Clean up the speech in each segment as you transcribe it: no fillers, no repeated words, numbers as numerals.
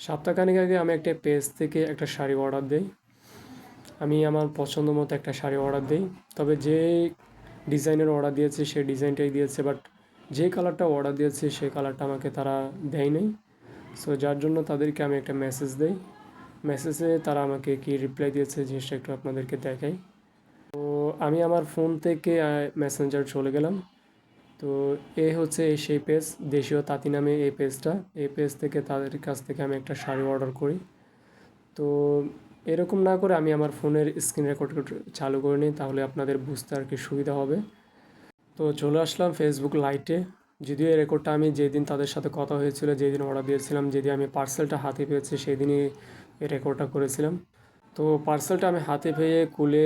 সপ্তাহখানেক আগে আমি একটা পেজ থেকে একটা শাড়ি অর্ডার দেই। আমি আমার পছন্দ মতো একটা শাড়ি অর্ডার দেই। তবে যে ডিজাইনের অর্ডার দিয়েছি সেই ডিজাইনটাই দিয়েছে, বাট যে কালারটা অর্ডার দিয়েছি সেই কালারটা আমাকে তারা দেয় নাই। সো যার জন্য তাদেরকে আমি একটা মেসেজ দেই। মেসেজে তারা আমাকে কি রিপ্লাই দিয়েছে জিনিসটা একটু আপনাদেরকে দেখাই। তো আমি আমার ফোন থেকে মেসেঞ্জার চলে গেলাম। তো হচ্ছে সেই পেজ, দেশীয় তাঁতি নামে এই পেজটা। এই পেজ থেকে তাদের কাছ থেকে আমি একটা শাড়ি অর্ডার করি। তো এরকম না করে আমি আমার ফোনের স্ক্রিন রেকর্ড চালু করে নিই, তাহলে আপনাদের বুঝতে আর কি সুবিধা হবে। তো চলে আসলাম ফেসবুক লাইটে। যদিও এই রেকর্ডটা আমি যেদিন তাদের সাথে কথা হয়েছিল, যেদিন অর্ডার দিয়েছিলাম, যেদিন আমি পার্সেলটা হাতে পেয়েছি সেই দিনই এই রেকর্ডটা করেছিলাম। তো পার্সেলটা আমি হাতে পেয়ে খুলে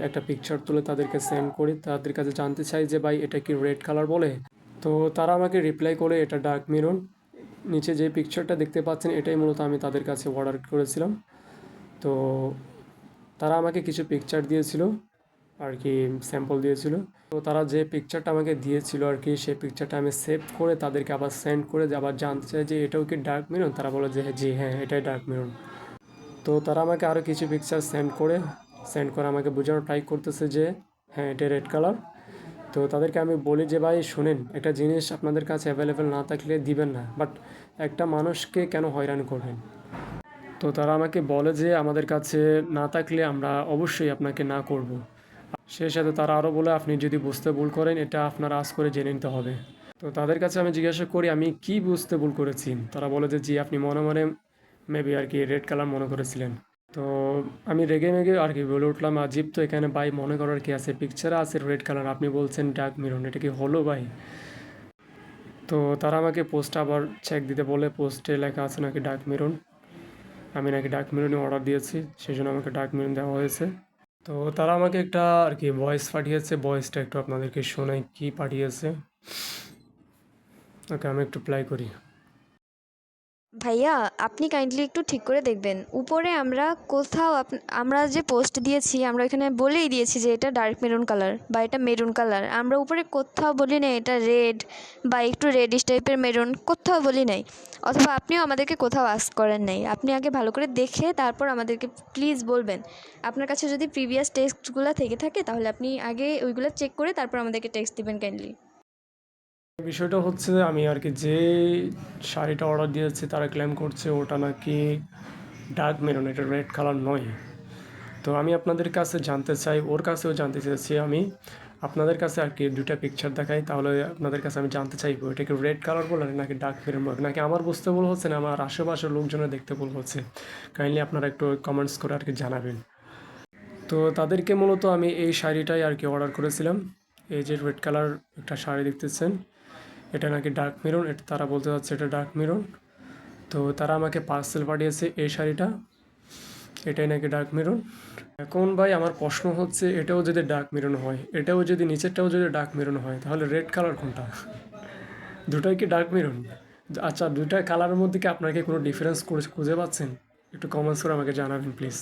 একটা পিকচার তুলে তাদেরকে সেন্ড করি। তাদের কাছে জানতে চাই যে ভাই এটা কি রেড কালার বলে। তো তারা আমাকে রিপ্লাই করে এটা ডার্ক মেরুন। নিচে যে পিকচারটা দেখতে পাচ্ছেন এটাই মূলত আমি তাদের কাছে অর্ডার করেছিলাম। তো তারা আমাকে কিছু পিকচার দিয়েছিল আর কি, স্যাম্পল দিয়েছিল। তো তারা যে পিকচারটা আমাকে দিয়েছিল আর কি, সেই পিকচারটা আমি সেভ করে তাদেরকে আবার সেন্ড করে আবার জানতে চাই যে এটাও কি ডার্ক মেরুন। তারা বলে যে জি হ্যাঁ, এটাই ডার্ক মেরুন। তো তারা আমাকে আরও কিছু পিকচার সেন্ড করে আমাকে বোঝানোর ট্রাই করতেছে যে হ্যাঁ, এটা রেড কালার। তো তাদেরকে আমি বলি যে ভাই শোনেন, একটা জিনিস আপনাদের কাছে অ্যাভেলেবেল না থাকলে দিবেন না, বাট একটা মানুষকে কেন হয়রান করবেন। তো তারা আমাকে বলে যে আমাদের কাছে না থাকলে আমরা অবশ্যই আপনাকে না করব। সেই সাথে তারা আরও বলে আপনি যদি বুঝতে ভুল করেন এটা আপনার আজ করে জেনে নিতে হবে। তো তাদের কাছে আমি জিজ্ঞাসা করি আমি কি বুঝতে ভুল করেছি। তারা বলে যে জি আপনি মনে মনে মেবি আর কি রেড কালার মনে করেছিলেন। তো আমি রেগে মেগে আর কি বলে উঠলাম আজীব তো, এখানে ভাই মনে করার কি আছে, পিকচারে আছে রেড কালার, আপনি বলছেন ডার্ক মেরুন, এটা কি হলো ভাই। তো তারা আমাকে পোস্ট আবার চেক দিতে বলে, পোস্টে লেখা আছে নাকি ডার্ক মেরুন। আমি নাকি ডার্ক মেরুনই অর্ডার দিয়েছি, সেই জন্য আমাকে ডার্ক মেরুন দেওয়া হয়েছে। তো তারা আমাকে একটা আর কি ভয়েস পাঠিয়েছে, ভয়েসটা একটু আপনাদেরকে শোনাই কি পাঠিয়েছে। ওকে, আমি একটু প্লে করি। ভাইয়া, আপনি কাইন্ডলি একটু ঠিক করে দেখবেন। উপরে আমরা কোথাও আমরা যে পোস্ট দিয়েছি আমরা এখানে বলেই দিয়েছি যে এটা ডার্ক মেরুন কালার বা এটা মেরুন কালার। আমরা উপরে কোথাও বলি নাই এটা রেড বা একটু রেডিশ টাইপের মেরুন, কোথাও বলি নাই। অথবা আপনিও আমাদেরকে কোথাও আস্ক করেন নাই। আপনি আগে ভালো করে দেখে তারপর আমাদেরকে প্লিজ বলবেন। আপনার কাছে যদি প্রিভিয়াস টেক্সটগুলো থেকে থাকে তাহলে আপনি আগে ওইগুলো চেক করে তারপর আমাদেরকে টেক্সট দিবেন কাইন্ডলি। বিষয়টা হচ্ছে আমি আর কি যে শাড়িটা অর্ডার দিয়েছি তারা ক্লেম করছে ওটা নাকি ডার্ক মেরুন, এটা রেড কালার নয়। তো আমি আপনাদের কাছে জানতে চাই, ওর কাছেও জানতে চাইছি আমি, আপনাদের কাছে আর কি দুটা পিকচার দেখাই, তাহলে আপনাদের কাছে আমি জানতে চাইবো এটা কি রেড কালার বলে নাকি ডার্ক মেরুন বলে, নাকি আমার বুঝতে ভুল হচ্ছে না আমার আশেপাশের লোকজনের দেখতে ভুল হচ্ছে। কাইন্ডলি আপনারা একটু কমেন্টস করে আর কি জানাবেন। তো তাদেরকে মূলত আমি এই শাড়িটাই আর কি অর্ডার করেছিলাম। এই যে রেড কালার একটা শাড়ি দেখতেছেন, এটা নাকি ডার্ক মেরুন, এটা তারা বলতে চাচ্ছে এটা ডার্ক মেরুন। তো তারা আমাকে পার্সেল পাঠিয়েছে এই শাড়িটা, এটাই নাকি ডার্ক মেরুন। এখন ভাই আমার প্রশ্ন হচ্ছে এটাও যদি ডার্ক মেরুন হয়, এটাও যদি নিচেরটাও যদি ডার্ক মেরুন হয়, তাহলে রেড কালার কোনটা? দুটাই কি ডার্ক মেরুন? আচ্ছা, দুটা কালারের মধ্যে কি আপনারা কি কোনো ডিফারেন্স খুঁজে পাচ্ছেন? একটু কমেন্টস করে আমাকে জানাবেন প্লিজ।